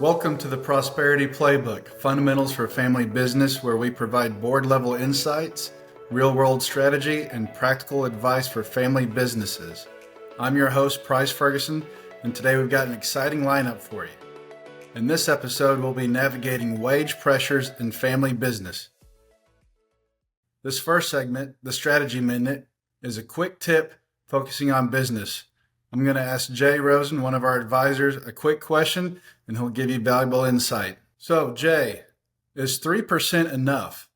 Welcome to the Prosperity Playbook, Fundamentals for Family Business, where we provide board-level insights, real-world strategy, and practical advice for family businesses. I'm your host, Price Ferguson, and today we've got an exciting lineup for you. In this episode, we'll be navigating wage pressures in family business. This first segment, the Strategy Minute, is a quick tip focusing on business. I'm going to ask Jay Rosen, one of our advisors, a quick question, and he'll give you valuable insight. So, Jay, is 3% enough?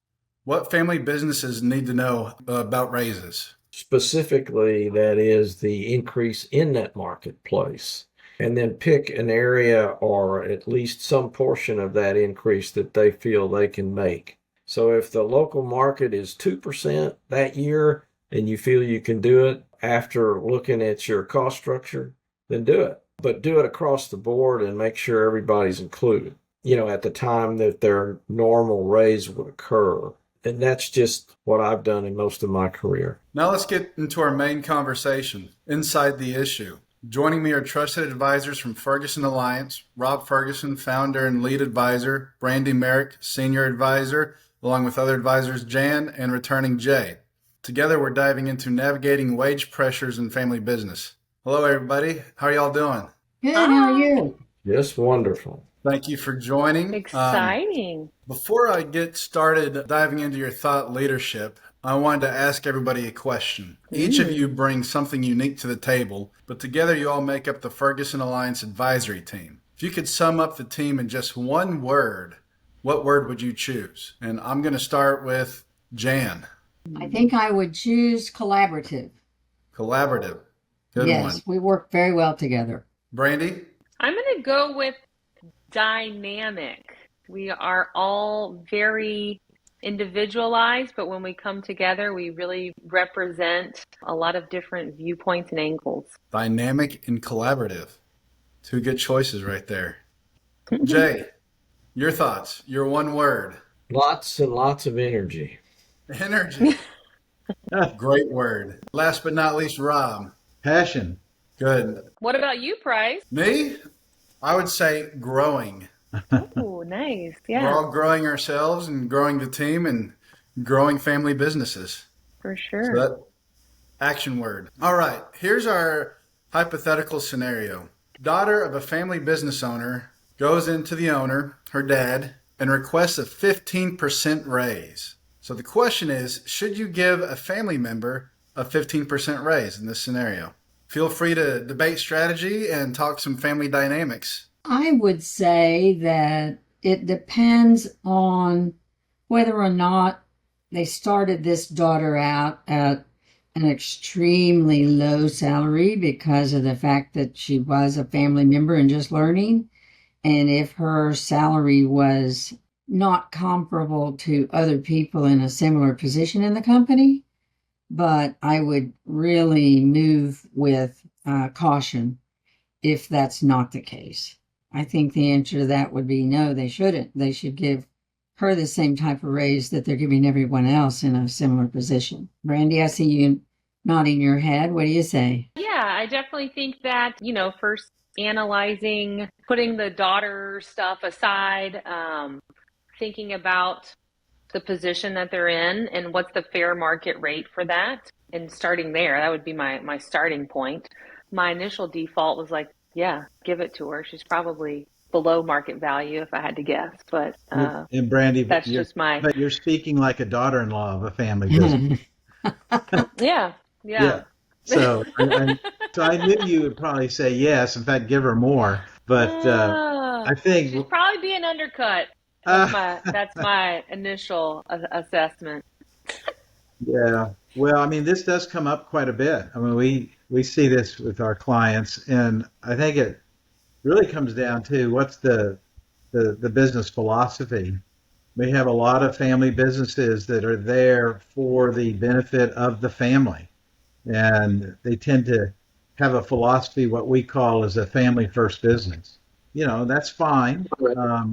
What family businesses need to know about raises? Specifically, that is the increase in that marketplace. And then pick an area or at least some portion of that increase that they feel they can make. So if the local market is 2% that year and you feel you can do it after looking at your cost structure, then do it. But do it across the board and make sure everybody's included, at the time that their normal raise would occur. And that's just what I've done in most of my career. Now let's get into our main conversation, inside the issue. Joining me are trusted advisors from Ferguson Alliance, Rob Ferguson, founder and lead advisor, Brandy Merrick, senior advisor, along with other advisors Jan and returning Jay. Together, we're diving into navigating wage pressures in family business. Hello, everybody. How are y'all doing? Good. How are you? Just wonderful. Thank you for joining. Exciting. Before I get started diving into your thought leadership, I wanted to ask everybody a question. Each of you brings something unique to the table, but together you all make up the Ferguson Alliance advisory team. If you could sum up the team in just one word, what word would you choose? And I'm going to start with Jan. I think I would choose collaborative. Collaborative. Good yes, one. we work very well together. Brandy? I'm going to go with dynamic. We are all very individualized, but when we come together, we really represent a lot of different viewpoints and angles. Dynamic and collaborative. Two good choices right there. Jay, your thoughts, your one word. Lots and lots of energy. Energy. Great word. Last but not least, Rob. Passion. Good. What about you, Price? Me? I would say growing. Oh, nice. We're Yeah, all growing ourselves and growing the team and growing family businesses. for So sure. that action word. All right, here's our hypothetical scenario. Daughter of a family business owner goes into the owner, her dad, and requests a 15% raise. So the question is, should you give a family member a 15% raise in this scenario? Feel free to debate strategy and talk some family dynamics. I would say that it depends on whether or not they started this daughter out at an extremely low salary because of the fact that she was a family member and just learning. And if her salary was not comparable to other people in a similar position in the company, but I would really move with caution if that's not the case. I think the answer to that would be no, they shouldn't. They should give her the same type of raise that they're giving everyone else in a similar position. Brandy, I see you nodding your head. What do you say? Yeah, I definitely think that, first analyzing, putting the daughter stuff aside, thinking about the position that they're in and what's the fair market rate for that, and starting there. That would be my starting point. My initial default was like, yeah, give it to her. She's probably below market value if I had to guess, but And Brandy, that's just but you're speaking like a daughter-in-law of a family business. yeah. So I knew you would probably say yes. In fact, give her more. But I think she'd probably be an undercut. That's my initial assessment. Yeah. Well, I mean, this does come up quite a bit. I mean, we see this with our clients, and I think it really comes down to what's the business philosophy. We have a lot of family businesses that are there for the benefit of the family, and they tend to have a philosophy, what we call as a family first business. That's fine.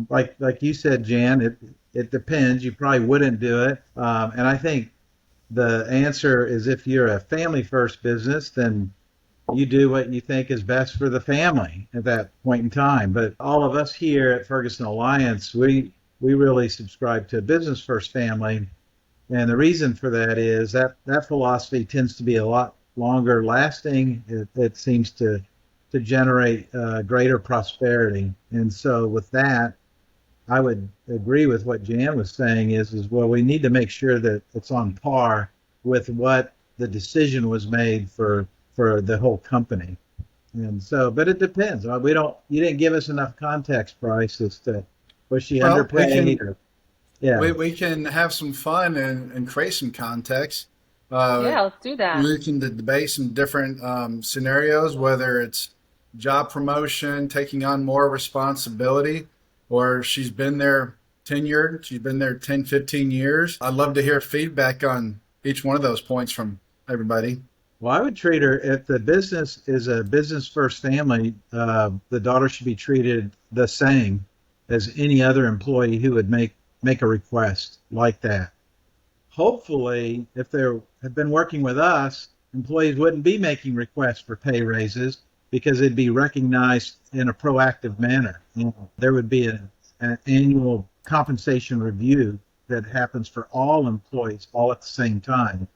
Like you said, Jan, it depends. You probably wouldn't do it. And I think the answer is if you're a family first business, then you do what you think is best for the family at that point in time. But all of us here at Ferguson Alliance, we really subscribe to a business first family. And the reason for that is that that philosophy tends to be a lot longer lasting. It seems to generate greater prosperity. And so with that, I would agree with what Jan was saying is well, we need to make sure that it's on par with what the decision was made for the whole company. And so, but it depends. You didn't give us enough context, Bryce, as to was she Well, underpaid or, yeah. we can have some fun and create some context. Yeah, let's do that. We can debate some different scenarios, whether it's job promotion, taking on more responsibility, or she's been there tenured, she's been there 10, 15 years. I'd love to hear feedback on each one of those points from everybody. Well, I would treat her, if the business is a business first family, the daughter should be treated the same as any other employee who would make a request like that. Hopefully, if they have been working with us, employees wouldn't be making requests for pay raises because it'd be recognized in a proactive manner. There would be an annual compensation review that happens for all employees all at the same time.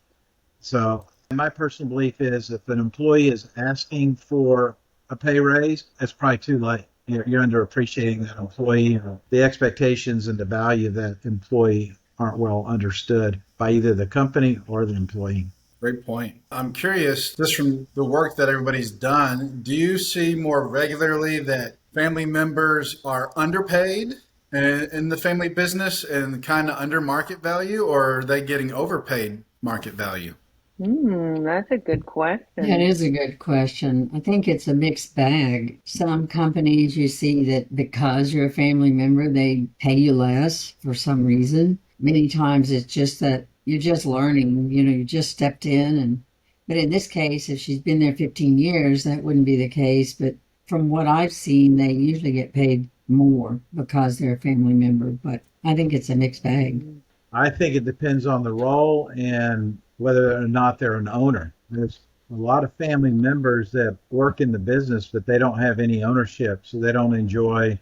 So my personal belief is if an employee is asking for a pay raise, it's probably too late. You're underappreciating that employee. The expectations and the value of that employee aren't well understood by either the company or the employee. Great point. I'm curious, just from the work that everybody's done, do you see more regularly that family members are underpaid in the family business and kind of under market value, or are they getting overpaid market value? That's a good question. That is a good question. I think it's a mixed bag. Some companies you see that because you're a family member, they pay you less for some reason. Many times it's just that you're just learning, you just stepped in but in this case, if she's been there 15 years, that wouldn't be the case. But from what I've seen, they usually get paid more because they're a family member. But I think it's a mixed bag. I think it depends on the role and whether or not they're an owner. There's a lot of family members that work in the business, but they don't have any ownership, so they don't enjoy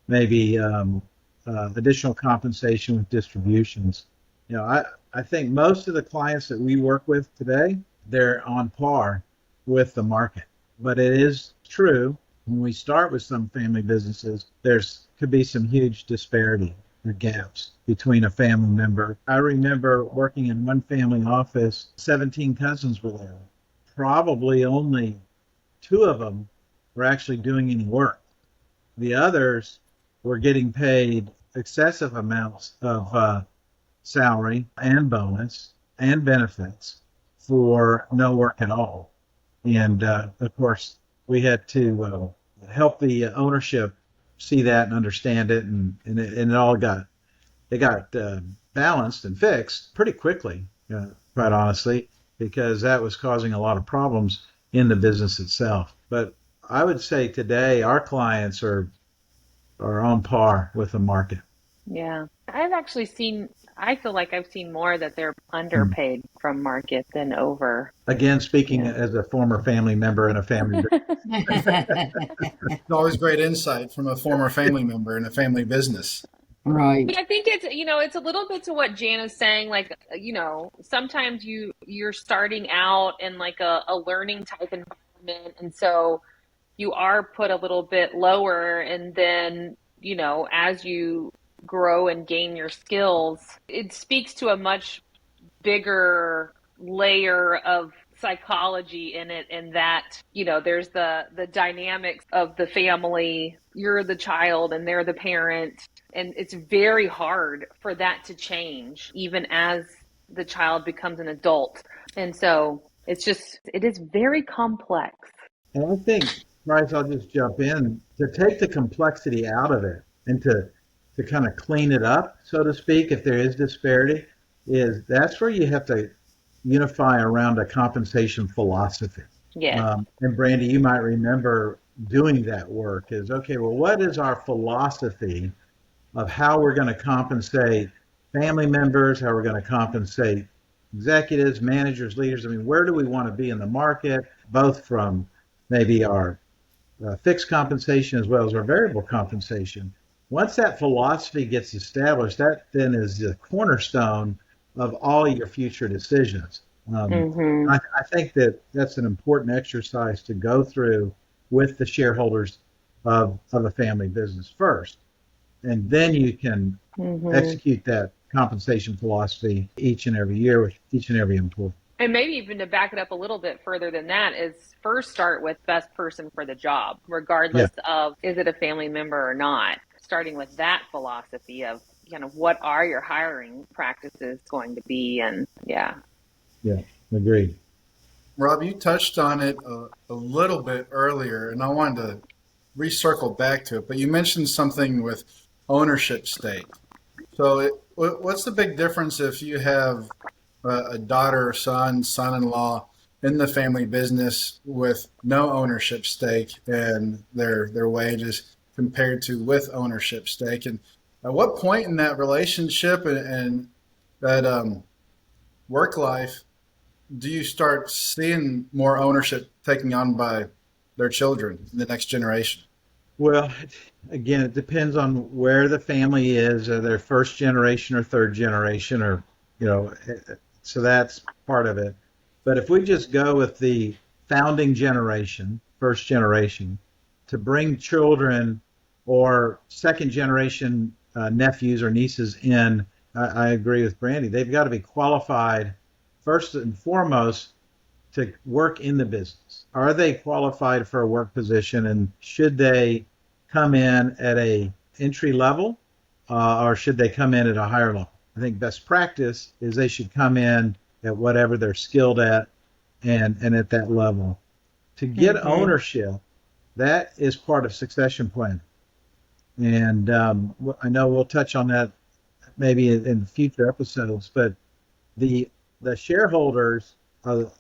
maybe additional compensation with distributions. I think most of the clients that we work with today, they're on par with the market. But it is true, when we start with some family businesses, could be some huge disparity or gaps between a family member. I remember working in one family office, 17 cousins were there. Probably only 2 of them were actually doing any work. The others were getting paid excessive amounts of salary and bonus and benefits for no work at all. And of course, we had to help the ownership see that and understand it, and it all got balanced and fixed pretty quickly, quite honestly, because that was causing a lot of problems in the business itself. But I would say today our clients are on par with the market. Yeah. I feel like I've seen more that they're underpaid from market than over. Again, speaking as a former family member in a family business. It's always great insight from a former family member in a family business. Right. I think it's a little bit to what Jan is saying. Like, sometimes you're starting out in like a learning type environment. And so you are put a little bit lower. And then, as you grow and gain your skills, it speaks to a much bigger layer of psychology in it, and that there's the dynamics of the family. You're the child and they're the parent, and it's very hard for that to change even as the child becomes an adult. And so it is very complex. And I think, Bryce, I'll just jump in to take the complexity out of it and to kind of clean it up, so to speak, if there is disparity, that's where you have to unify around a compensation philosophy. Yeah. And Brandy, you might remember doing that work is, okay, well, what is our philosophy of how we're going to compensate family members, how we're going to compensate executives, managers, leaders? I mean, where do we want to be in the market, both from maybe our fixed compensation as well as our variable compensation. Once that philosophy gets established, that then is the cornerstone of all your future decisions. Mm-hmm. I think that that's an important exercise to go through with the shareholders of a family business first. And then you can Mm-hmm. execute that compensation philosophy each and every year with each and every employee. And maybe even to back it up a little bit further than that is first start with best person for the job, Yeah, regardless of is it a family member or not. Starting with that philosophy of, what are your hiring practices going to be? And yeah. yeah, agreed. Rob, you touched on it a little bit earlier, and I wanted to recircle back to it, but you mentioned something with ownership stake. So, what's the big difference if you have a daughter, son, son-in-law in the family business with no ownership stake and their wages compared to with ownership stake? And at what point in that relationship and that work life do you start seeing more ownership taking on by their children, the next generation? Well, again, it depends on where the family is, or their first generation or third generation, or, you know, so that's part of it. But if we just go with the founding generation, first generation, to bring children or second generation nephews or nieces in, I agree with Brandy. They've got to be qualified first and foremost to work in the business. Are they qualified for a work position, and should they come in at a entry level, or should they come in at a higher level? I think best practice is they should come in at whatever they're skilled at, and at that level. To get Mm-hmm. ownership, that is part of succession planning. And I know we'll touch on that maybe in future episodes, but the the shareholders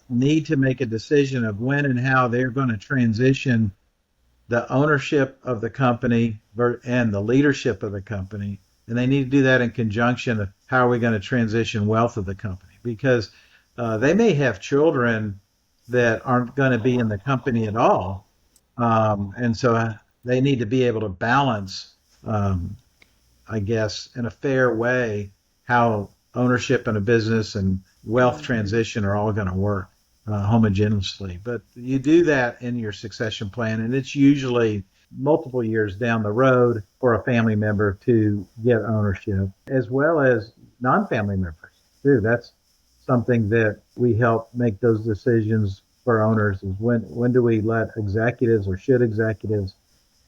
need to make a decision of when and how they're going to transition the ownership of the company and the leadership of the company, and they need to do that in conjunction of how are we going to transition wealth of the company, because they may have children that aren't going to be in the company at all, and so they need to be able to balance, um, I guess, in a fair way, how ownership in a business and wealth Mm-hmm. transition are all going to work homogeneously. But you do that in your succession plan, and it's usually multiple years down the road for a family member to get ownership, as well as non-family members too. That's something that we help make those decisions for owners, is when do we let executives, or should executives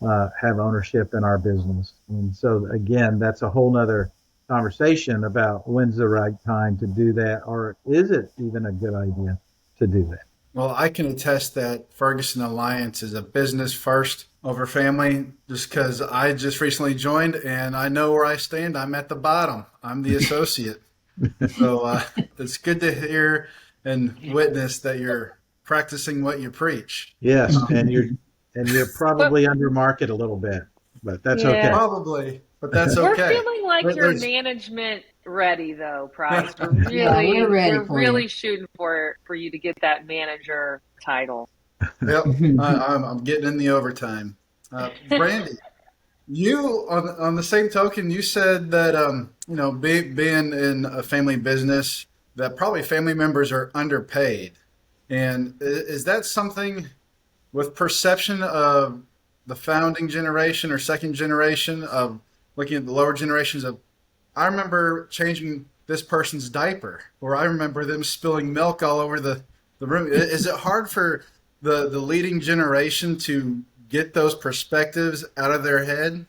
have ownership in our business. And so again, that's a whole nother conversation about when's the right time to do that, or is it even a good idea to do that? Well, I can attest that Ferguson Alliance is a business first over family just because I just recently joined and I know where I stand. I'm at the bottom, I'm the associate. So it's good to hear and witness that you're practicing what you preach. Yes, Um, and you're But probably under market a little bit, but that's yeah, okay. Probably, but that's we're okay. feeling like you're There's management ready though, Price. We're Yeah, we're really ready we're for you. really shooting for you to get that manager title. Yep, I'm getting in the overtime. Brandy, you on the same token, you said that being in a family business, that probably family members are underpaid, and is that something with perception of the founding generation or second generation of looking at the lower generations of I remember changing this person's diaper, or I remember them spilling milk all over the room. Is it hard for the leading generation to get those perspectives out of their head?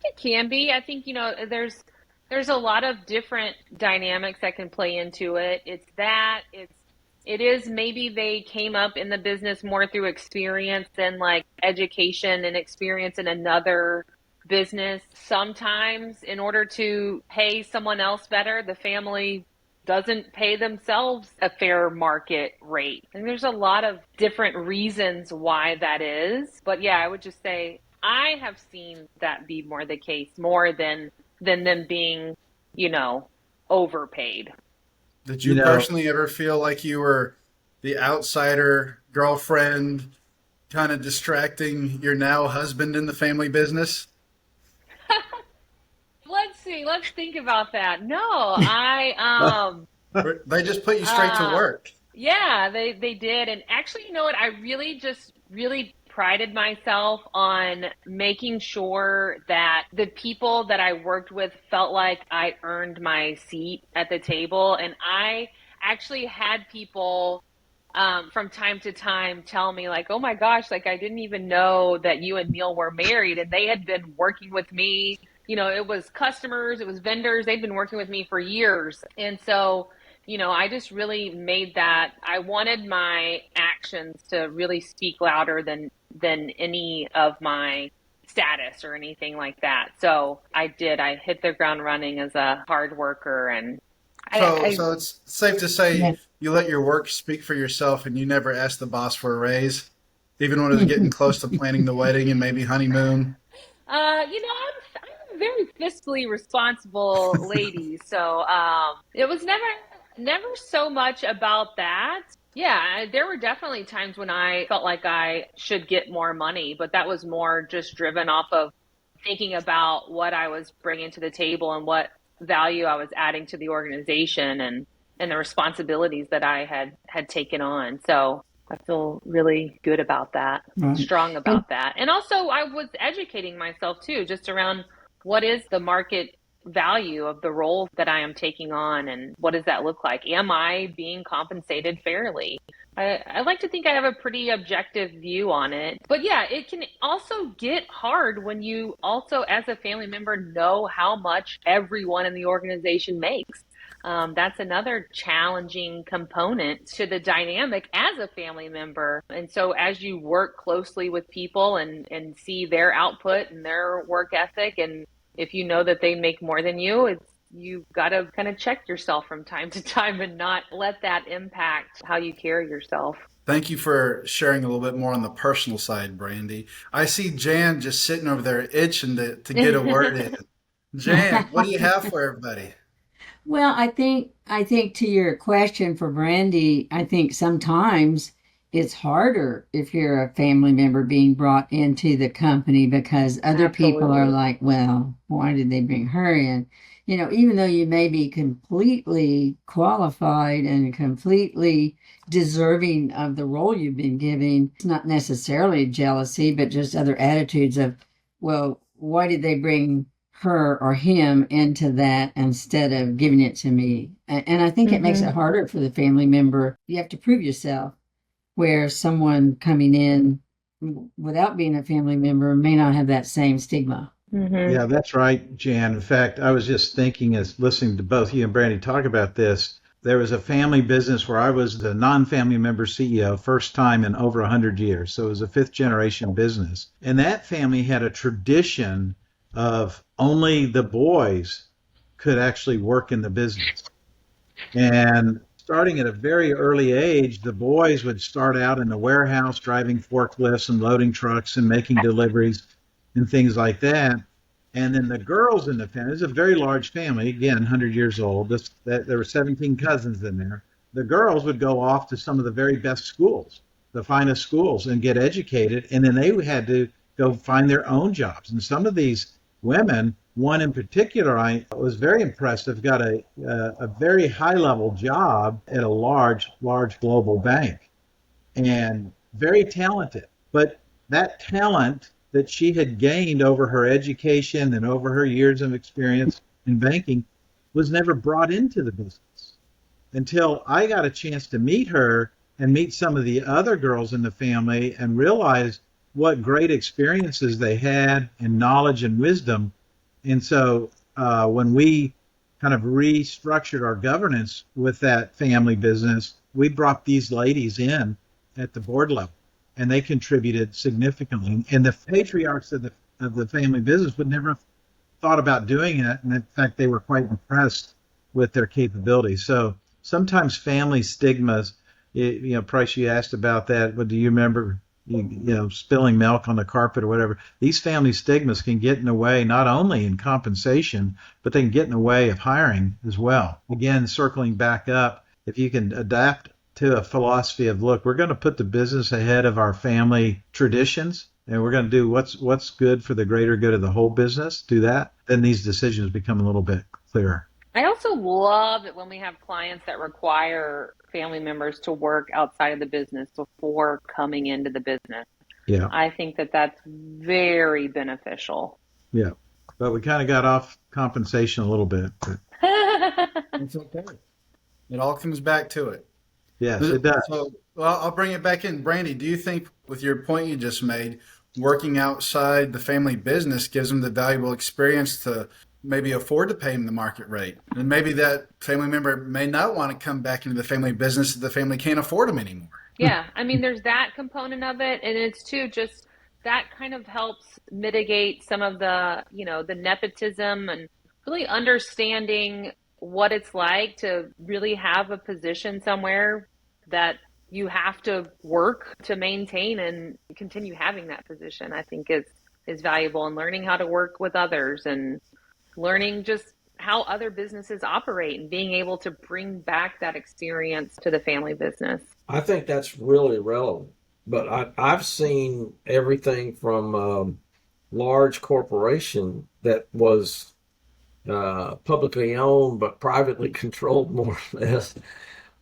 It can be. I think, there's a lot of different dynamics that can play into it. It is maybe they came up in the business more through experience than like education and experience in another business. Sometimes in order to pay someone else better, the family doesn't pay themselves a fair market rate. And there's a lot of different reasons why that is. But yeah, I would just say I have seen that be more the case, more than them being, you know, overpaid. Did You you know, personally ever feel like you were the outsider girlfriend kind of distracting your now husband in the family business? Let's see. Let's think about that. No, I Or they just put you straight to uh work? yeah, they did. And actually, you know what? I really prided myself on making sure that the people that I worked with felt like I earned my seat at the table. And I actually had people from time to time tell me like, "Oh my gosh, like I didn't even know that you and Neil were married," and they had been working with me. You know, it was customers, it was vendors. They've been working with me for years, and so I just really made that. I wanted my actions to really speak louder than any of my status or anything like that. So I did. I hit the ground running as a hard worker, and I So it's safe to say Yes. you let your work speak for yourself and you never asked the boss for a raise, even when it was getting close to planning the wedding and maybe honeymoon. I'm a very fiscally responsible lady, so it was never so much about that. Yeah, there were definitely times when I felt like I should get more money, but that was more just driven off of thinking about what I was bringing to the table and what value I was adding to the organization and the responsibilities that I had taken on. So I feel really good about that, Right. strong And about that. And also I was educating myself too, just around what is the market value of the role that I am taking on and what does that look like? Am I being compensated fairly? I like to think I have a pretty objective view on it. But yeah, it can also get hard when you also, as a family member, know how much everyone in the organization makes. That's another challenging component to the dynamic as a family member. And so as you work closely with people and see their output and their work ethic, and if you know that they make more than you, you've got to kind of check yourself from time to time and not let that impact how you carry yourself. Thank you for sharing a little bit more on the personal side, Brandy. I see Jan just sitting over there itching to get a word in. Jan, what do you have for everybody? well, I think to your question for Brandy, I think sometimes it's harder if you're a family member being brought into the company because other people are Absolutely. like, well, why did they bring her in? Even though you may be completely qualified and completely deserving of the role you've been given, it's not necessarily jealousy, but just other attitudes of, well, why did they bring her or him into that instead of giving it to me? And I think it makes it Hmm. harder for the family member. You have to prove yourself, where someone coming in without being a family member may not have that same stigma. Hmm. Yeah, that's right, Jan. In fact, I was just thinking as listening to both you and Brandy talk about this. There was a family business where I was the non-family member CEO, first time in over 100 years. So it was a fifth generation business. And that family had a tradition of only the boys could actually work in the business. And starting at a very early age, the boys would start out in the warehouse driving forklifts and loading trucks and making deliveries and things like that. And then the girls in the family, it's a very large family, again, 100 years old. There were 17 cousins in there. The girls would go off to some of the very best schools, the finest schools, and get educated. And then they had to go find their own jobs. And some of these women, one in particular, I was very impressive, got a very high level job at a large global bank and very talented. But that talent that she had gained over her education and over her years of experience in banking was never brought into the business until I got a chance to meet her and meet some of the other girls in the family and realize what great experiences they had and knowledge and wisdom. And so when we kind of restructured our governance with that family business, we brought these ladies in at the board level, and they contributed significantly. And the patriarchs of the family business would never have thought about doing it, and in fact, they were quite impressed with their capabilities. So sometimes family stigmas, Price, you asked about that. But do you remember, spilling milk on the carpet or whatever? These family stigmas can get in the way not only in compensation, but they can get in the way of hiring as well. Again, circling back up, if you can adapt to a philosophy of, look, we're going to put the business ahead of our family traditions, and we're going to do what's good for the greater good of the whole business, do that, then these decisions become a little bit clearer. I also love it when we have clients that require family members to work outside of the business before coming into the business. Yeah. I think that that's very beneficial. Yeah. But we kind of got off compensation a little bit. It's okay. It all comes back to it. Yes, it does. So, well, I'll bring it back in. Brandy, do you think, with your point you just made, working outside the family business gives them the valuable experience to maybe afford to pay them the market rate? And maybe that family member may not want to come back into the family business if the family can't afford them anymore. Yeah, I mean, there's that component of it, and it's too just that kind of helps mitigate some of the, the nepotism and really understanding what it's like to really have a position somewhere that you have to work to maintain and continue having that position. I think is valuable, and learning how to work with others and learning just how other businesses operate and being able to bring back that experience to the family business. I think that's really relevant. But I've seen everything from large corporation that was publicly owned but privately controlled, more or less,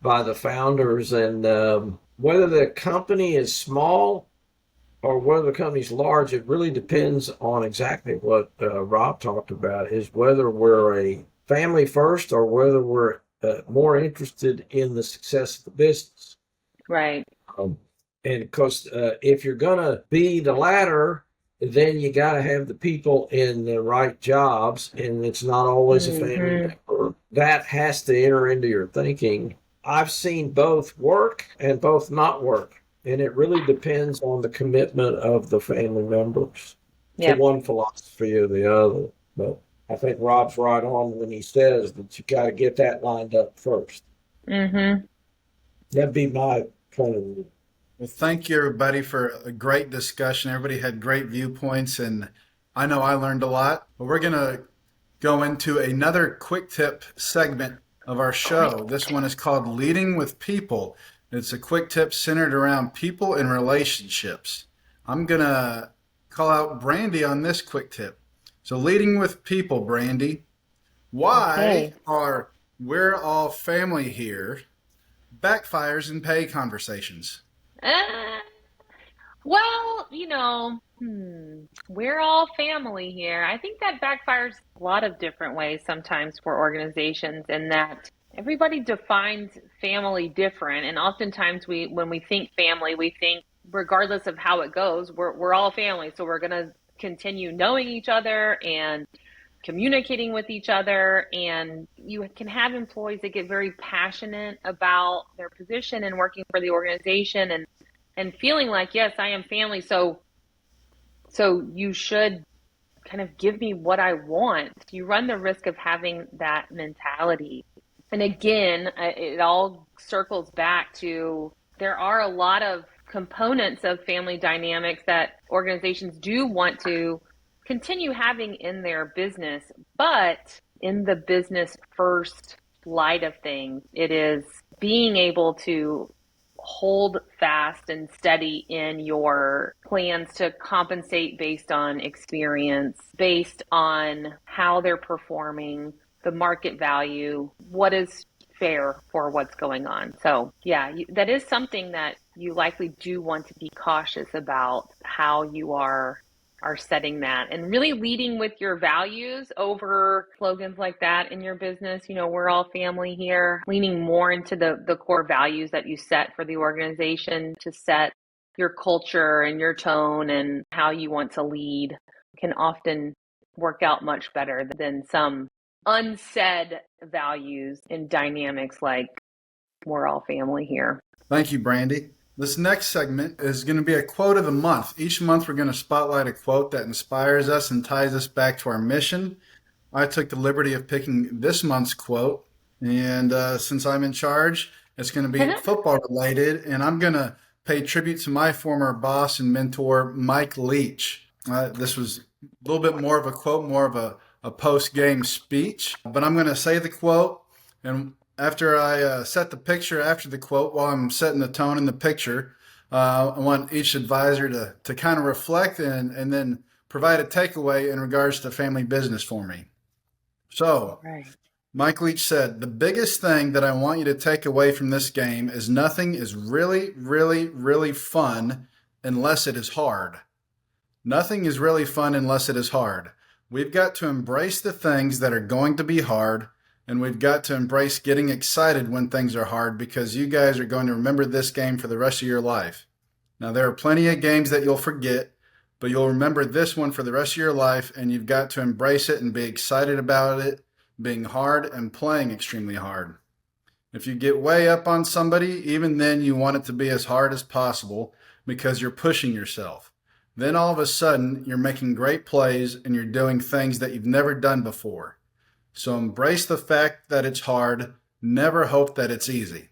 by the founders. And whether the company is small or whether the company's large, it really depends on exactly what Rob talked about, is whether we're a family first or whether we're more interested in the success of the business. Right. And because if you're going to be the latter, then you got to have the people in the right jobs, and it's not always a family member. That has to enter into your thinking. I've seen both work and both not work, and it really depends on the commitment of the family members to one philosophy or the other. But I think Rob's right on when he says that you got to get that lined up first. Mm-hmm. That'd be my point of view. Well, thank you, everybody, for a great discussion. Everybody had great viewpoints, and I know I learned a lot. But we're going to go into another quick tip segment of our show. This one is called Leading with People. It's a quick tip centered around people and relationships. I'm going to call out Brandy on this quick tip. So, leading with people, Brandy. Why are "we're all family here" backfires in pay conversations? Well, we're all family here. I think that backfires a lot of different ways sometimes for organizations, in that everybody defines family different. And oftentimes when we think family, we think regardless of how it goes, we're all family. So we're going to continue knowing each other and communicating with each other. And you can have employees that get very passionate about their position and working for the organization and feeling like, yes, I am family. So you should kind of give me what I want. You run the risk of having that mentality. And again, it all circles back to, there are a lot of components of family dynamics that organizations do want to continue having in their business, but in the business first light of things, it is being able to hold fast and steady in your plans to compensate based on experience, based on how they're performing, the market value, what is fair for what's going on. So yeah, that is something that you likely do want to be cautious about, how you are setting that, and really leading with your values over slogans like that in your business. We're all family here, leaning more into the core values that you set for the organization to set your culture and your tone and how you want to lead, can often work out much better than some unsaid values and dynamics like we're all family here. Thank you, Brandy. This next segment is going to be a quote of the month. Each month, we're going to spotlight a quote that inspires us and ties us back to our mission. I took the liberty of picking this month's quote, and since I'm in charge, it's going to be football related, and I'm going to pay tribute to my former boss and mentor, Mike Leach. This was a little bit more of a quote, more of a post-game speech, but I'm going to say the quote, and after I set the picture after the quote, while I'm setting the tone in the picture, I want each advisor to kind of reflect and then provide a takeaway in regards to family business for me. So, Right. Mike Leach said, the biggest thing that I want you to take away from this game is nothing is really, really, really fun unless it is hard. Nothing is really fun unless it is hard. We've got to embrace the things that are going to be hard, and we've got to embrace getting excited when things are hard because you guys are going to remember this game for the rest of your life. Now, there are plenty of games that you'll forget, but you'll remember this one for the rest of your life, and you've got to embrace it and be excited about it being hard and playing extremely hard. If you get way up on somebody, even then you want it to be as hard as possible because you're pushing yourself. Then all of a sudden, you're making great plays and you're doing things that you've never done before. So embrace the fact that it's hard. Never hope that it's easy.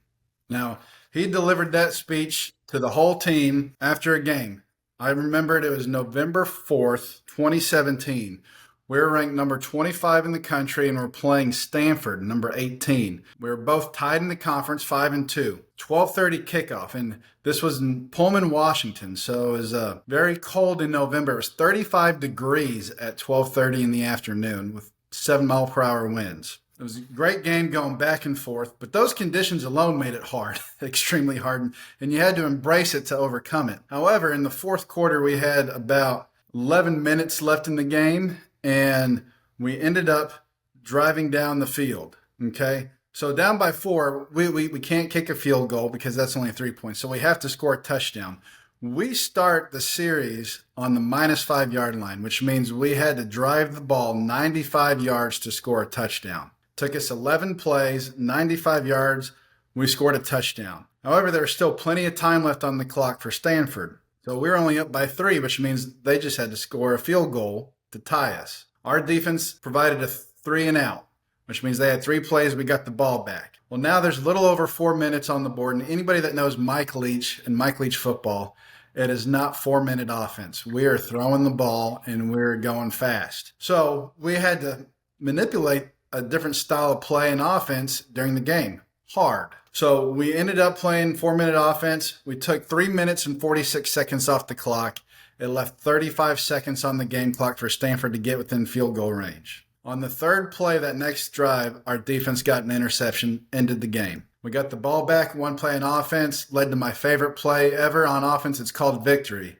Now, he delivered that speech to the whole team after a game. I remembered it was November 4th, 2017. We were ranked number 25 in the country and we're playing Stanford, number 18. We were both tied in the conference, 5-2. 12:30 kickoff, and this was in Pullman, Washington, so it was very cold in November. It was 35 degrees at 12:30 in the afternoon with 7-mile-per-hour winds. It was a great game going back and forth, but those conditions alone made it hard, extremely hard, and you had to embrace it to overcome it. However, in the fourth quarter, we had about 11 minutes left in the game, and we ended up driving down the field, okay? So down by 4, we can't kick a field goal because that's only 3 points, so we have to score a touchdown. We start the series on the -5 yard line, which means we had to drive the ball 95 yards to score a touchdown. Took us 11 plays, 95 yards, we scored a touchdown. However, there was still plenty of time left on the clock for Stanford. So we were only up by 3, which means they just had to score a field goal to tie us. Our defense provided a 3 and out, which means they had 3 plays, we got the ball back. Well, now there's a little over 4 minutes on the board, and anybody that knows Mike Leach and Mike Leach football, it is not 4-minute offense. We are throwing the ball and we're going fast. So we had to manipulate a different style of play and offense during the game. Hard. So we ended up playing 4-minute offense. We took 3 minutes and 46 seconds off the clock. It left 35 seconds on the game clock for Stanford to get within field goal range. On the third play, that next drive, our defense got an interception, ended the game. We got the ball back, 1 play on offense, led to my favorite play ever on offense. It's called victory.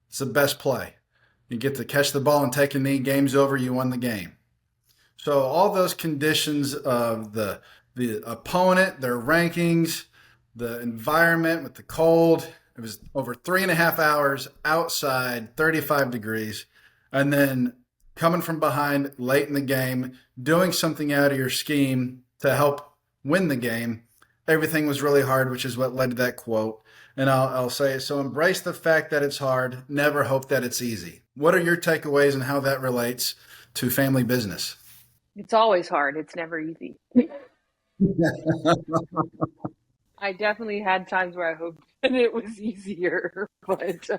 It's the best play. You get to catch the ball and take a knee, game's over, you won the game. So all those conditions of the opponent, their rankings, the environment with the cold, it was over 3.5 hours outside, 35 degrees, and then coming from behind late in the game, doing something out of your scheme to help win the game. Everything was really hard, which is what led to that quote. And I'll say it. So embrace the fact that it's hard. Never hope that it's easy. What are your takeaways and how that relates to family business? It's always hard. It's never easy. I definitely had times where I hoped that it was easier, but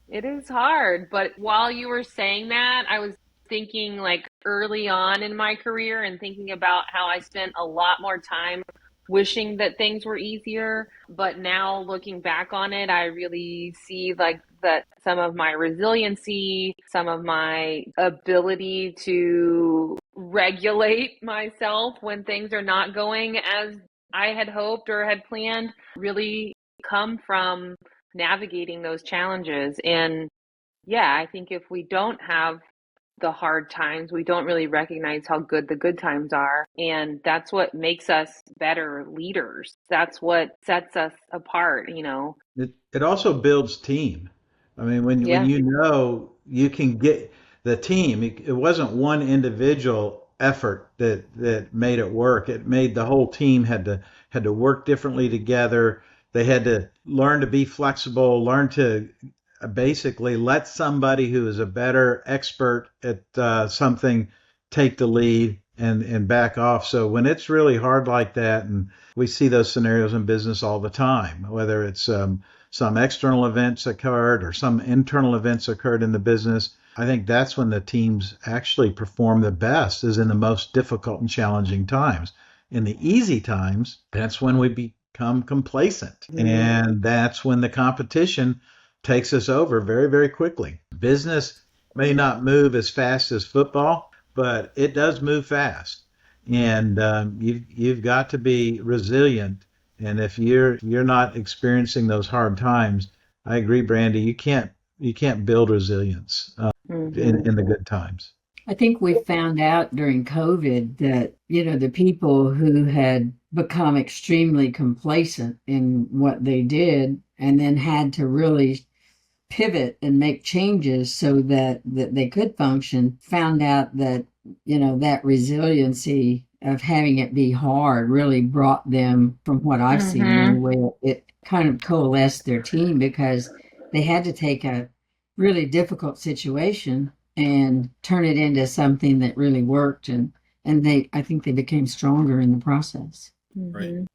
it is hard. But while you were saying that, I was thinking like early on in my career and thinking about how I spent a lot more time wishing that things were easier. But now looking back on it, I really see like that some of my resiliency, some of my ability to regulate myself when things are not going as I had hoped or had planned really come from navigating those challenges. And yeah, I think if we don't have the hard times, we don't really recognize how good the good times are. And that's what makes us better leaders. That's what sets us apart, you know. It also builds team. I mean, when Yeah. you know you can get the team, it wasn't one individual effort that made it work. It made the whole team had to work differently together. They had to learn to be flexible, learn to basically let somebody who is a better expert at something take the lead and back off. So when it's really hard like that, and we see those scenarios in business all the time, whether it's some external events occurred or some internal events occurred in the business, I think that's when the teams actually perform the best, is in the most difficult and challenging times. In the easy times, that's when we become complacent. And that's when the competition takes us over very, very quickly. Business may not move as fast as football, but it does move fast. And you've got to be resilient. And if you're not experiencing those hard times, I agree, Brandy, you can't build resilience in the good times. I think we found out during COVID that, the people who had become extremely complacent in what they did and then had to really pivot and make changes so that they could function, found out that, that resiliency of having it be hard really brought them, from what I've seen anyway, it kind of coalesced their team because they had to take a really difficult situation and turn it into something that really worked. And I think they became stronger in the process. Right.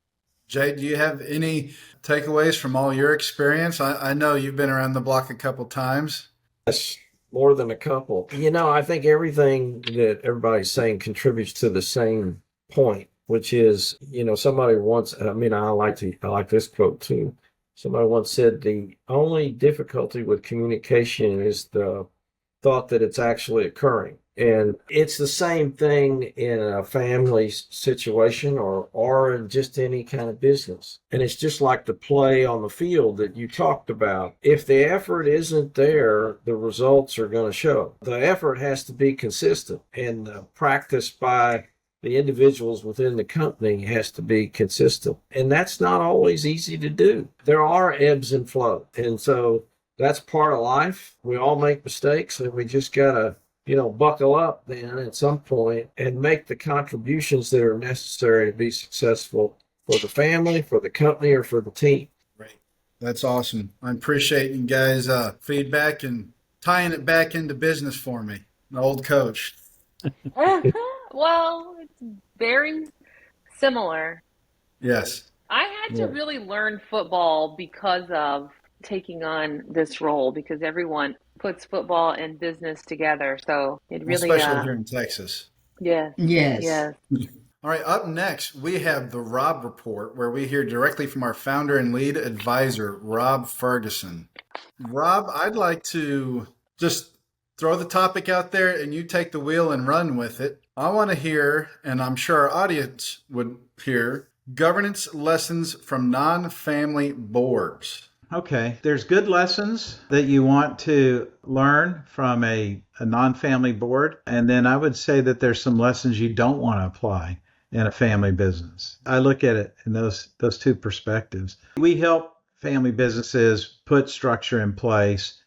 Jay, do you have any takeaways from all your experience? I know you've been around the block a couple times. Yes, more than a couple. I think everything that everybody's saying contributes to the same point, which is, somebody once, I like this quote too. Somebody once said the only difficulty with communication is the thought that it's actually occurring. And it's the same thing in a family situation or in just any kind of business. And it's just like the play on the field that you talked about. If the effort isn't there, the results are going to show. The effort has to be consistent, and the practice by the individuals within the company has to be consistent. And that's not always easy to do. There are ebbs and flows. And so that's part of life. We all make mistakes, and we just got to buckle up then at some point and make the contributions that are necessary to be successful for the family, for the company, or for the team. Right. That's awesome. I appreciate you guys' feedback and tying it back into business for me, an old coach. Well, it's very similar. Yes. I had to really learn football because of taking on this role, because everyone puts football and business together. So it really, especially here in Texas. Yes. All right. Up next, we have the Rob Report, where we hear directly from our founder and lead advisor, Rob Ferguson. Rob, I'd like to just throw the topic out there and you take the wheel and run with it. I want to hear, and I'm sure our audience would hear, governance lessons from non-family boards. Okay, there's good lessons that you want to learn from a non-family board. And then I would say that there's some lessons you don't want to apply in a family business. I look at it in those two perspectives. We help family businesses put structure in place,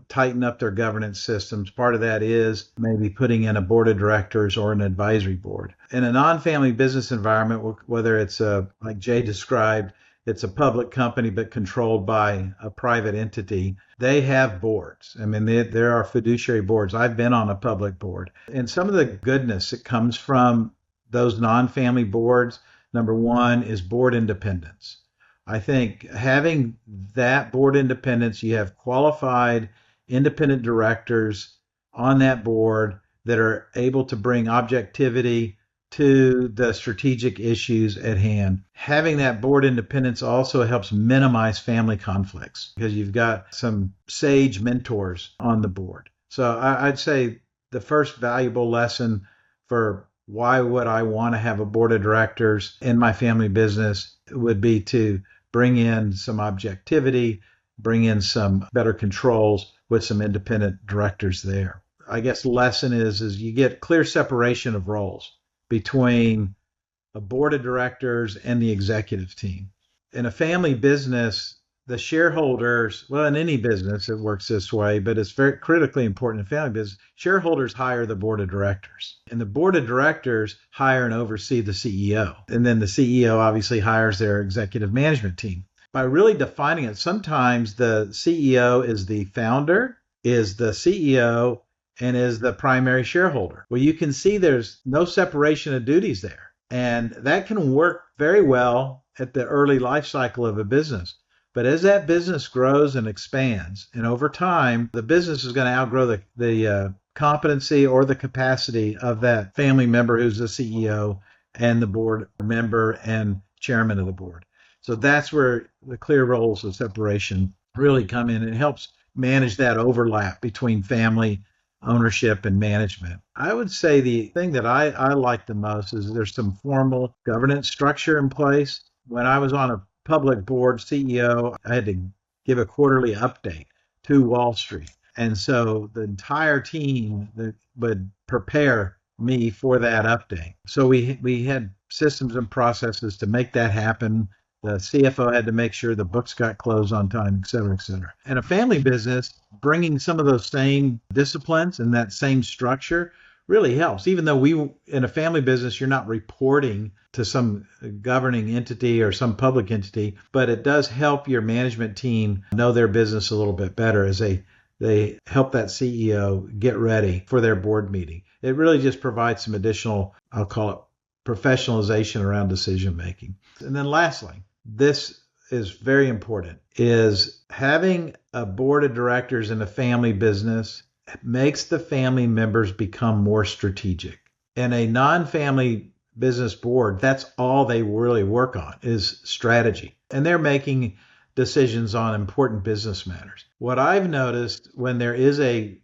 tighten up their governance systems. Part of that is maybe putting in a board of directors or an advisory board. In a non-family business environment, whether it's like Jay described, it's a public company but controlled by a private entity, they have boards. I mean, there are fiduciary boards. I've been on a public board. And some of the goodness that comes from those non-family boards, number one, is board independence. I think having that board independence, you have qualified independent directors on that board that are able to bring objectivity to the strategic issues at hand. Having that board independence also helps minimize family conflicts because you've got some sage mentors on the board. So I'd say the first valuable lesson for why would I want to have a board of directors in my family business would be to bring in some objectivity, bring in some better controls with some independent directors there. I guess the lesson is you get clear separation of roles between a board of directors and the executive team. In a family business, the shareholders, well, in any business, it works this way, but it's very critically important in family business. Shareholders hire the board of directors, and the board of directors hire and oversee the CEO. And then the CEO obviously hires their executive management team. By really defining it, sometimes the CEO is the founder, is the CEO, and is the primary shareholder. Well, you can see there's no separation of duties there. And that can work very well at the early life cycle of a business. But as that business grows and expands, and over time, the business is going to outgrow the competency or the capacity of that family member who's the CEO and the board member and chairman of the board. So that's where the clear roles of separation really come in. It helps manage that overlap between family ownership and management. I would say the thing that I like the most is there's some formal governance structure in place. When I was on a public board, CEO, I had to give a quarterly update to Wall Street. And so the entire team that would prepare me for that update. So we had systems and processes to make that happen. The CFO had to make sure the books got closed on time, et cetera, et cetera. And a family business, bringing some of those same disciplines and that same structure really helps. Even though in a family business, you're not reporting to some governing entity or some public entity, but it does help your management team know their business a little bit better as they help that CEO get ready for their board meeting. It really just provides some additional, I'll call it professionalization around decision making. And then lastly, this is very important, is having a board of directors in a family business makes the family members become more strategic. In a non-family business board, that's all they really work on is strategy. And they're making decisions on important business matters. What I've noticed when there is a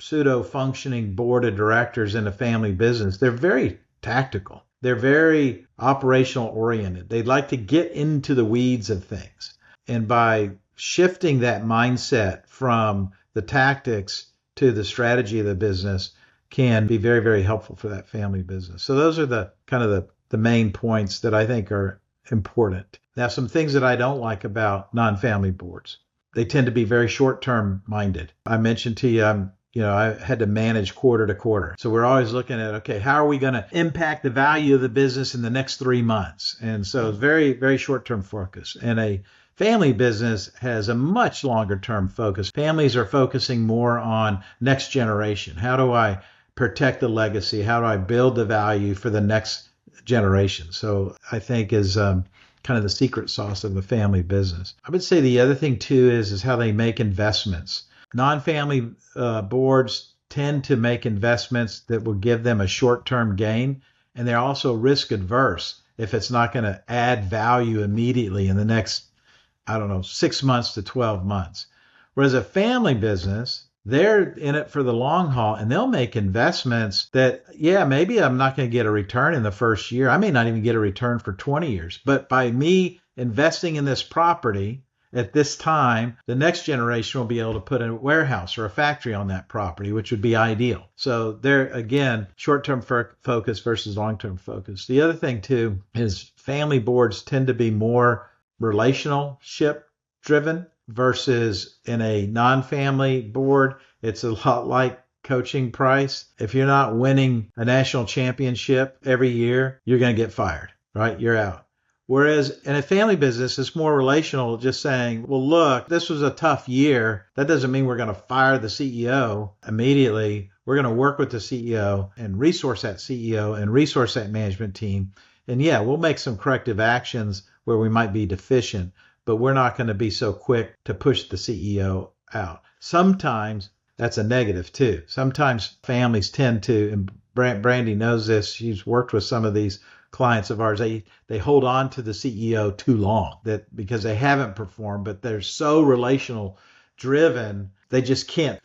pseudo-functioning board of directors in a family business, they're very tactical. They're very operational oriented. They'd like to get into the weeds of things. And by shifting that mindset from the tactics to the strategy of the business can be very, very helpful for that family business. So those are the kind of the main points that I think are important. Now, some things that I don't like about non-family boards. They tend to be very short-term minded. I mentioned to you, I had to manage quarter to quarter. So we're always looking at, okay, how are we going to impact the value of the business in the next 3 months? And so very, very short-term focus. And a family business has a much longer-term focus. Families are focusing more on next generation. How do I protect the legacy? How do I build the value for the next generation? So I think is kind of the secret sauce of a family business. I would say the other thing too is how they make investments. Non-family boards tend to make investments that will give them a short-term gain, and they're also risk adverse if it's not going to add value immediately in the next, 6 months to 12 months. Whereas a family business, they're in it for the long haul, and they'll make investments that, maybe I'm not going to get a return in the first year. I may not even get a return for 20 years. But by me investing in this property at this time, the next generation will be able to put a warehouse or a factory on that property, which would be ideal. So there, again, short-term focus versus long-term focus. The other thing, too, is family boards tend to be more relationship-driven versus in a non-family board, it's a lot like coaching Price. If you're not winning a national championship every year, you're going to get fired, right? You're out. Whereas in a family business, it's more relational, just saying, well, look, this was a tough year. That doesn't mean we're going to fire the CEO immediately. We're going to work with the CEO and resource that CEO and resource that management team. And we'll make some corrective actions where we might be deficient, but we're not going to be so quick to push the CEO out. Sometimes that's a negative too. Sometimes families tend to, and Brandy knows this, she's worked with some of these clients of ours, they hold on to the CEO too long because they haven't performed, but they're so relational driven, they can't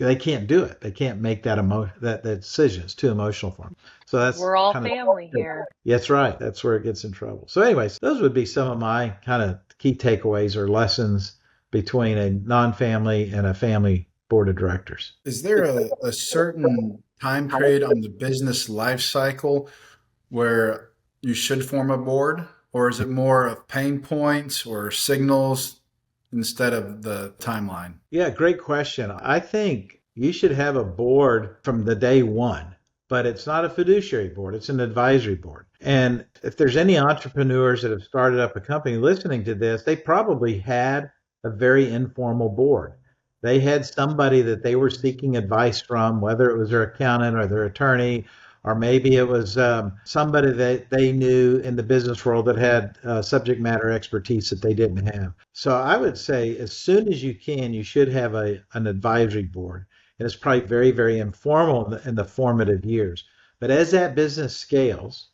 do it. They can't make that decision. It's too emotional for them. So that's we're all family here. That's right. That's where it gets in trouble. So anyways, those would be some of my kind of key takeaways or lessons between a non-family and a family board of directors. Is there a certain time period on the business life cycle where you should form a board, or is it more of pain points or signals instead of the timeline? Yeah, great question. I think you should have a board from the day one, but it's not a fiduciary board. It's an advisory board. And if there's any entrepreneurs that have started up a company listening to this, they probably had a very informal board. They had somebody that they were seeking advice from, whether it was their accountant or their attorney, or maybe it was somebody that they knew in the business world that had subject matter expertise that they didn't have. So I would say as soon as you can, you should have an advisory board. And it's probably very, very informal in the formative years. But as that business scales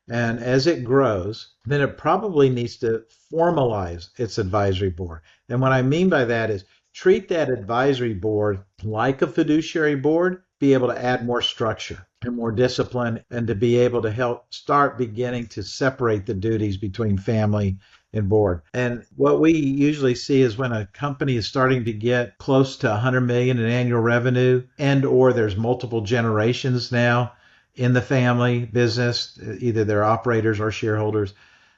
And as it grows, then it probably needs to formalize its advisory board. And what I mean by that is treat that advisory board like a fiduciary board, be able to add more structure and more discipline, and to be able to help start beginning to separate the duties between family and board. And what we usually see is when a company is starting to get close to 100 million in annual revenue, and or there's multiple generations now in the family business, either they're operators or shareholders,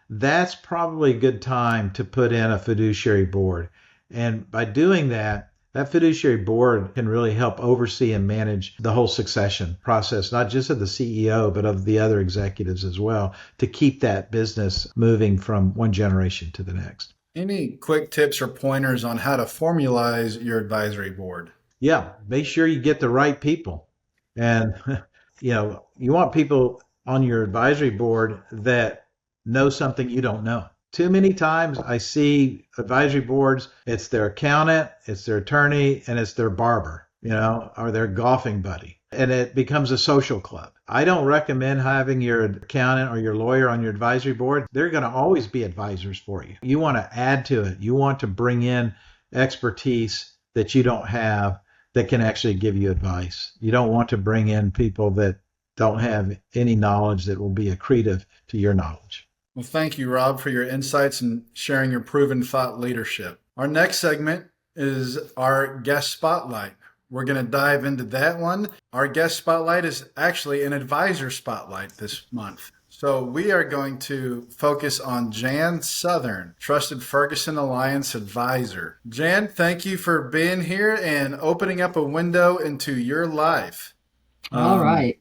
that's probably a good time to put in a fiduciary board. And by doing that, that fiduciary board can really help oversee and manage the whole succession process, not just of the CEO, but of the other executives as well, to keep that business moving from one generation to the next. Any quick tips or pointers on how to formalize your advisory board? Yeah, make sure you get the right people. And you want people on your advisory board that know something you don't know. Too many times I see advisory boards, it's their accountant, it's their attorney, and it's their barber, or their golfing buddy. And it becomes a social club. I don't recommend having your accountant or your lawyer on your advisory board. They're going to always be advisors for you. You want to add to it. You want to bring in expertise that you don't have that can actually give you advice. You don't want to bring in people that don't have any knowledge that will be accretive to your knowledge. Well, thank you, Rob, for your insights and sharing your proven thought leadership. Our next segment is our guest spotlight. We're going to dive into that one. Our guest spotlight is actually an advisor spotlight this month. So we are going to focus on Jan Southern, Trusted Ferguson Alliance Advisor. Jan, thank you for being here and opening up a window into your life. All right.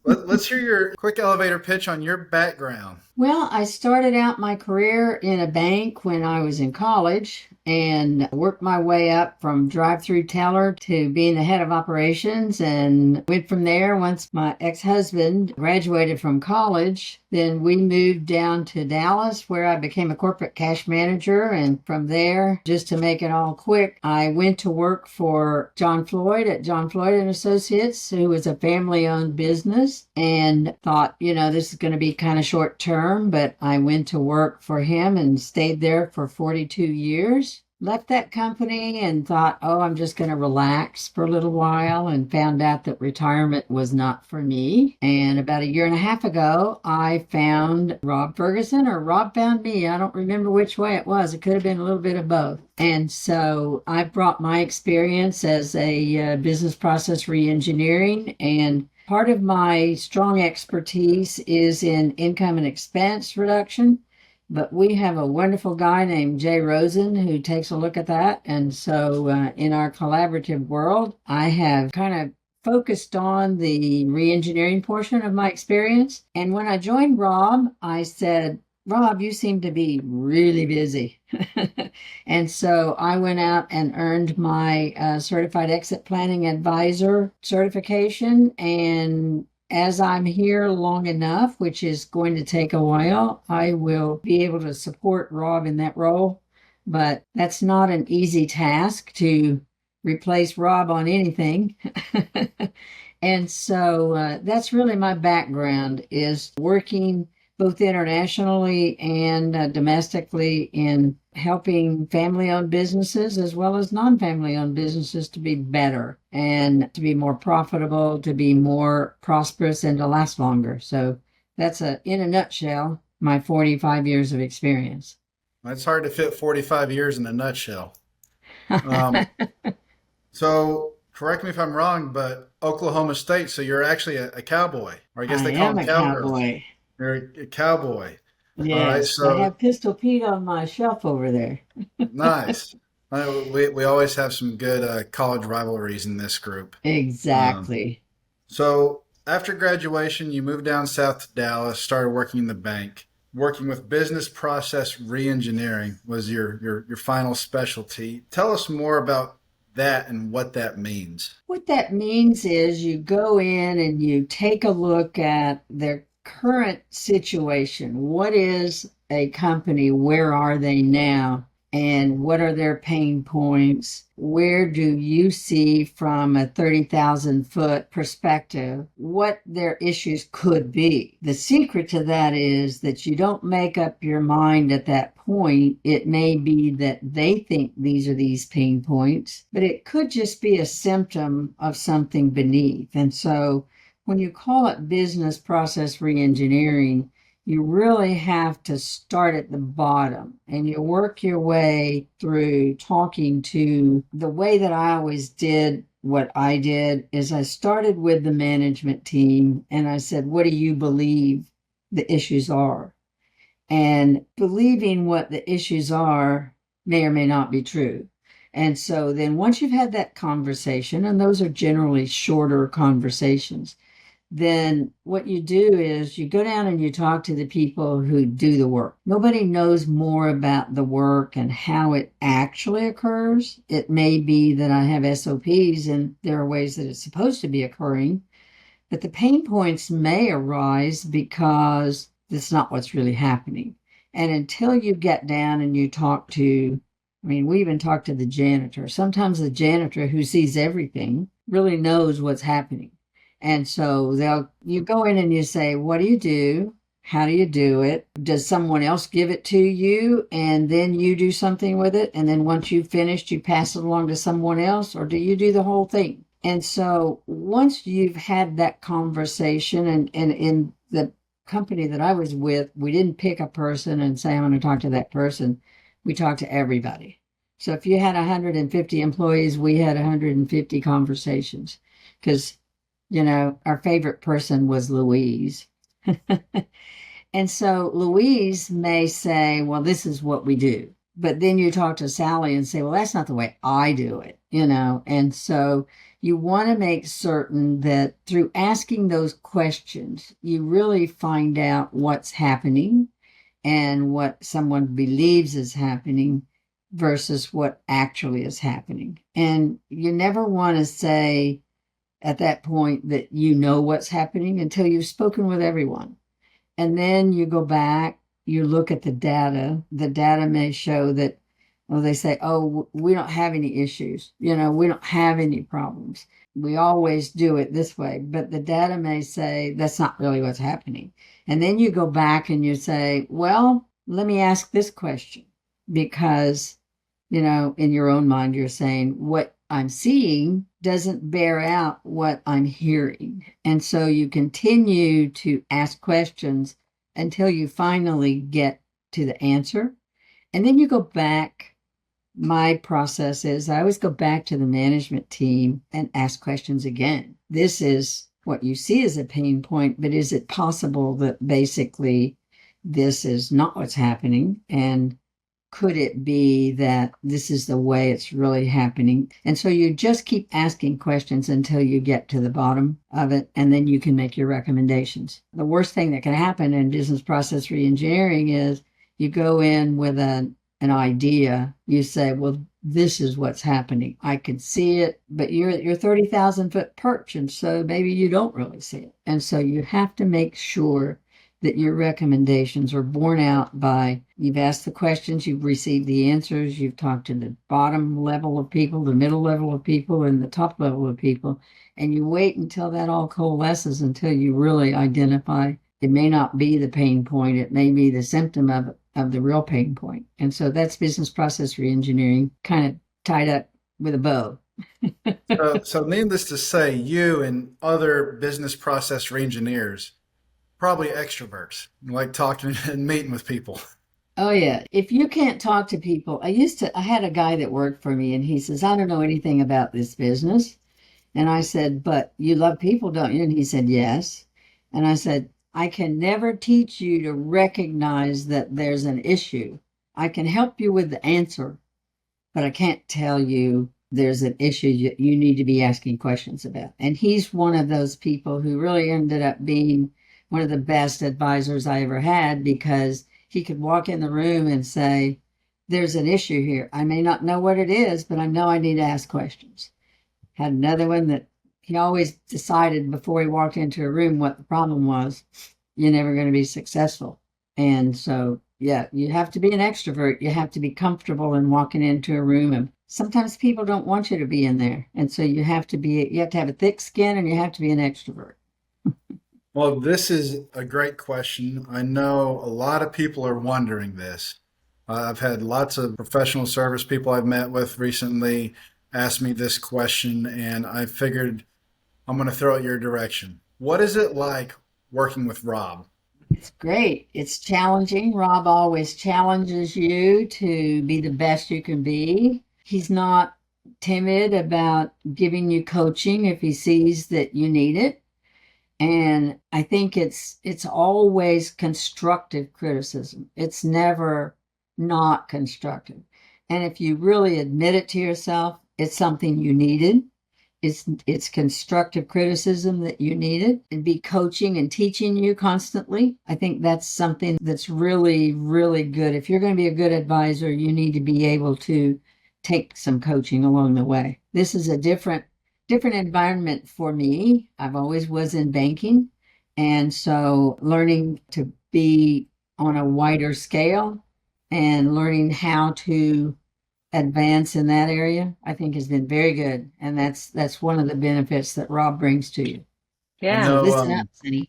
Let's hear your quick elevator pitch on your background. Well, I started out my career in a bank when I was in college and worked my way up from drive-through teller to being the head of operations, and went from there. Once my ex-husband graduated from college, then we moved down to Dallas, where I became a corporate cash manager. And from there, just to make it all quick, I went to work for John Floyd at John Floyd and Associates, who was a family-owned business, and thought, this is going to be kind of short term, but I went to work for him and stayed there for 42 years. Left that company and thought, I'm just going to relax for a little while, and found out that retirement was not for me. And about a year and a half ago, I found Rob Ferguson, or Rob found me. I don't remember which way it was. It could have been a little bit of both. And so I brought my experience as a business process reengineering, and part of my strong expertise is in income and expense reduction. But we have a wonderful guy named Jay Rosen who takes a look at that. And so in our collaborative world, I have kind of focused on the reengineering portion of my experience. And when I joined Rob, I said, Rob, you seem to be really busy. And so I went out and earned my Certified Exit Planning Advisor certification. And as I'm here long enough, which is going to take a while, I will be able to support Rob in that role. But that's not an easy task to replace Rob on anything. And so that's really my background, is working both internationally and domestically in helping family-owned businesses as well as non-family-owned businesses to be better and to be more profitable, to be more prosperous, and to last longer. So that's in a nutshell, my 45 years of experience. It's hard to fit 45 years in a nutshell. So correct me if I'm wrong, but Oklahoma State, so you're actually a cowboy, or I guess they call them cowgirls. Cowboy. You're a cowboy. Yes, all right, so I have Pistol Pete on my shelf over there. Nice. We always have some good college rivalries in this group. Exactly. So after graduation, you moved down south to Dallas, started working in the bank. Working with business process reengineering was your final specialty. Tell us more about that and what that means. What that means is you go in and you take a look at their current situation. What is a company? Where are they now? and what are their pain points? Where do you see from a 30,000 foot perspective what their issues could be? The secret to that is that you don't make up your mind at that point. It may be that they think these are these pain points, but it could just be a symptom of something beneath. And so when you call it business process reengineering, you really have to start at the bottom and you work your way through talking to. The way that I always did what I did is I started with the management team and I said, what do you believe the issues are? And believing what the issues are may or may not be true. And so then once you've had that conversation, and those are generally shorter conversations, then what you do is you go down and you talk to the people who do the work. Nobody knows more about the work and how it actually occurs. It may be that I have SOPs and there are ways that it's supposed to be occurring, but the pain points may arise because that's not what's really happening. And until you get down and you talk to, we even talk to the janitor. Sometimes the janitor who sees everything really knows what's happening. And so you go in and you say, what do you do? How do you do it? Does someone else give it to you and then you do something with it? And then once you've finished, you pass it along to someone else, or do you do the whole thing? And so once you've had that conversation, and in the company that I was with, we didn't pick a person and say, I'm going to talk to that person. We talked to everybody. So if you had 150 employees, we had 150 conversations because our favorite person was Louise. And so Louise may say, well, this is what we do. But then you talk to Sally and say, well, that's not the way I do it, And so you want to make certain that through asking those questions, you really find out what's happening and what someone believes is happening versus what actually is happening. And you never want to say, at that point, that you know what's happening until you've spoken with everyone. And then you go back, you look at the data. The data may show that, well, they say, oh, we don't have any issues. We don't have any problems. We always do it this way. But the data may say that's not really what's happening. And then you go back and you say, well, let me ask this question. Because, in your own mind, you're saying what I'm seeing doesn't bear out what I'm hearing. And so you continue to ask questions until you finally get to the answer. And then you go back. My process is I always go back to the management team and ask questions again. This is what you see as a pain point, but is it possible that basically this is not what's happening? And could it be that this is the way it's really happening? And so you just keep asking questions until you get to the bottom of it, and then you can make your recommendations. The worst thing that can happen in business process reengineering is you go in with an idea. You say, well, this is what's happening. I can see it, but you're at your 30,000 foot perch, and so maybe you don't really see it. And so you have to make sure that your recommendations are borne out by you've asked the questions, you've received the answers, you've talked to the bottom level of people, the middle level of people, and the top level of people, and you wait until that all coalesces until you really identify it may not be the pain point, it may be the symptom of the real pain point. And so that's business process reengineering, kind of tied up with a bow. So needless to say, you and other business process reengineers probably extroverts, like talking and meeting with people. Oh yeah. If you can't talk to people, I had a guy that worked for me and he says, I don't know anything about this business. And I said, but you love people, don't you? And he said, yes. And I said, I can never teach you to recognize that there's an issue. I can help you with the answer, but I can't tell you there's an issue you need to be asking questions about. And he's one of those people who really ended up being one of the best advisors I ever had, because he could walk in the room and say, there's an issue here. I may not know what it is, but I know I need to ask questions. Had another one that he always decided before he walked into a room what the problem was. You're never going to be successful. And so Yeah, you have to be an extrovert. You have to be comfortable in walking into a room, and sometimes people don't want you to be in there. And so you have to have a thick skin and you have to be an extrovert. Well, this is a great question. I know a lot of people are wondering this. I've had lots of professional service people I've met with recently ask me this question, and I figured I'm going to throw it your direction. What is it like working with Rob? It's great. It's challenging. Rob always challenges you to be the best you can be. He's not timid about giving you coaching if he sees that you need it. And I think it's always constructive criticism. It's never not constructive. And if you really admit it to yourself, it's something you needed. It's constructive criticism that you needed, and be coaching and teaching you constantly. I think that's something that's really, really good. If you're going to be a good advisor, you need to be able to take some coaching along the way. This is a different environment for me. I've always was in banking. And so learning to be on a wider scale and learning how to advance in that area, I think has been very good. And that's one of the benefits that Rob brings to you. I Yeah. So know listen up, Cindy.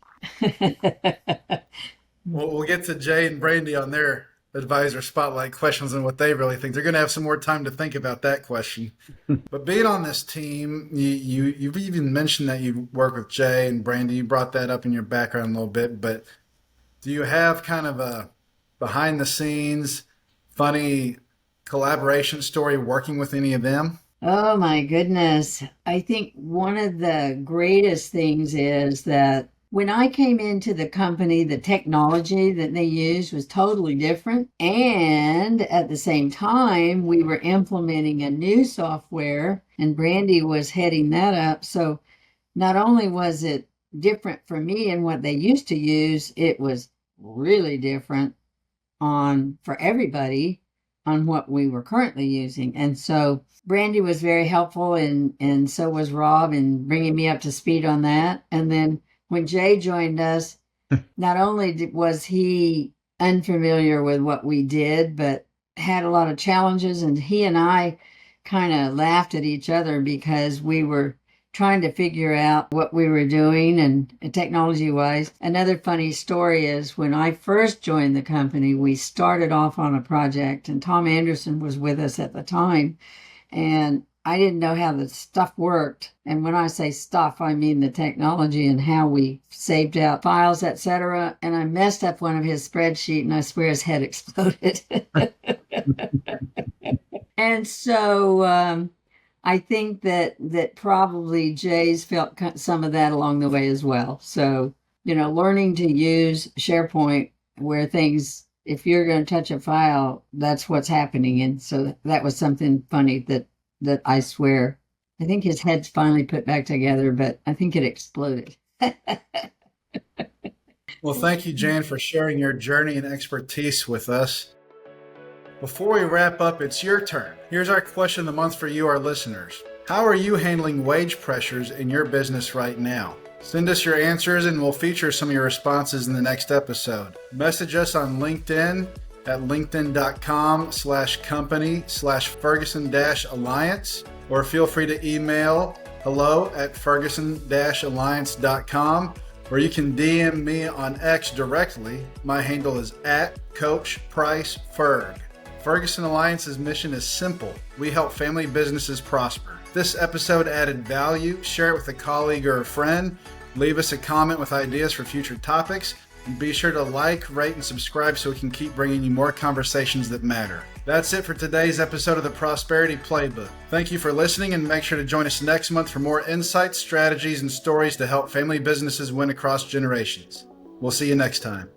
we'll get to Jay and Brandy on their advisor spotlight questions and what they really think. They're going to have some more time to think about that question. But being on this team, you've even mentioned that you work with Jay and Brandy. You brought that up in your background a little bit, but do you have kind of a behind the scenes funny collaboration story working with any of them? Oh my goodness. I think one of the greatest things is that when I came into the company, the technology that they used was totally different. And at the same time, we were implementing a new software, and Brandy was heading that up. So not only was it different for me and what they used to use, it was really different for everybody on what we were currently using. And so Brandy was very helpful, and so was Rob in bringing me up to speed on that. And then when Jay joined us, not only was he unfamiliar with what we did, but had a lot of challenges. And he and I kind of laughed at each other because we were trying to figure out what we were doing and technology wise. Another funny story is when I first joined the company, we started off on a project, and Tom Anderson was with us at the time. And I didn't know how the stuff worked. And when I say stuff, I mean the technology and how we saved out files, etc. And I messed up one of his spreadsheet, and I swear his head exploded. And so I think that probably Jay's felt some of that along the way as well. So, learning to use SharePoint where things, if you're going to touch a file, that's what's happening. And so that was something funny that I swear, I think his head's finally put back together, but I think it exploded. Well, thank you, Jan, for sharing your journey and expertise with us. Before we wrap up, it's your turn. Here's our question of the month for you, our listeners. How are you handling wage pressures in your business right now? Send us your answers and we'll feature some of your responses in the next episode. Message us on LinkedIn at linkedin.com/company/Ferguson-Alliance, or feel free to email hello@ferguson-alliance.com, or you can DM me on X directly. My handle is @CoachPriceFerg. Ferguson Alliance's mission is simple. We help family businesses prosper. If this episode added value, share it with a colleague or a friend. Leave us a comment with ideas for future topics. And be sure to like, rate, and subscribe so we can keep bringing you more conversations that matter. That's it for today's episode of the Prosperity Playbook. Thank you for listening, and make sure to join us next month for more insights, strategies, and stories to help family businesses win across generations. We'll see you next time.